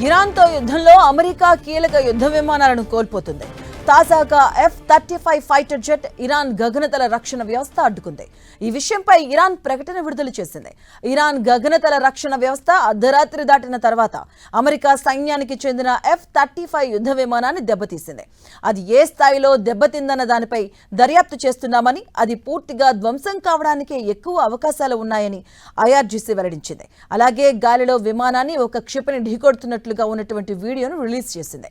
ఇరాన్తో యుద్ధంలో అమెరికా కీలక యుద్ధ విమానాలను కోల్పోతుంది. తాజాగా F-35 ఫైటర్ జెట్ ఇరాన్ గగనతల రక్షణ వ్యవస్థ అడ్డుకుంది. ఈ విషయంపై ఇరాన్ ప్రకటన విడుదల చేసింది. ఇరాన్ గగనతల రక్షణ వ్యవస్థ అర్ధరాత్రి దాటిన తర్వాత అమెరికా సైన్యానికి చెందిన F-35 యుద్ధ విమానాన్ని దెబ్బతీసింది. అది ఏ స్థాయిలో దెబ్బతిందన్న దానిపై దర్యాప్తు చేస్తున్నామని, అది పూర్తిగా ధ్వంసం కావడానికే ఎక్కువ అవకాశాలు ఉన్నాయని IRGC వెల్లడించింది. అలాగే గాలిలో విమానాన్ని ఒక క్షిపణి ఢీకొడుతున్నట్లుగా ఉన్నటువంటి వీడియోను రిలీజ్ చేసింది.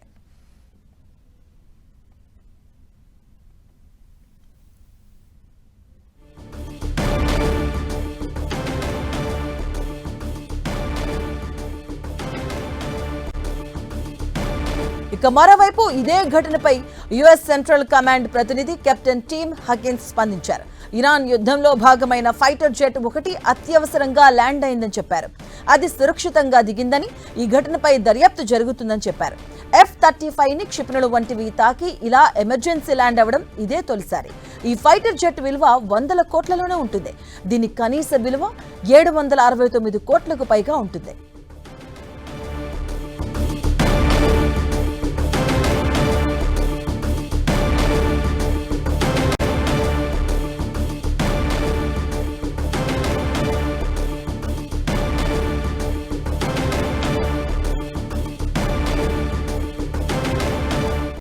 ఇక మరోవైపు ఇదే ఘటనపై US సెంట్రల్ కమాండ్ ప్రతినిధి కెప్టెన్ టీమ్ హకిన్స్ స్పందించారు. ఇరాన్ యుద్ధంలో భాగమైన ఫైటర్ జెట్ ఒకటి అత్యవసరంగా ల్యాండ్ అయిందని చెప్పారు. అది సురక్షితంగా దిగిందని, ఈ ఘటనపై దర్యాప్తు జరుగుతుందని చెప్పారు. F-35ని క్షిపణులు వంటివి తాకి ఇలా ఎమర్జెన్సీ ల్యాండ్ అవ్వడం ఇదే తొలిసారి. ఈ ఫైటర్ జెట్ విలువ 100 కోట్లలోనే ఉంటుంది. దీని కనీస విలువ 769 కోట్లకు పైగా ఉంటుంది.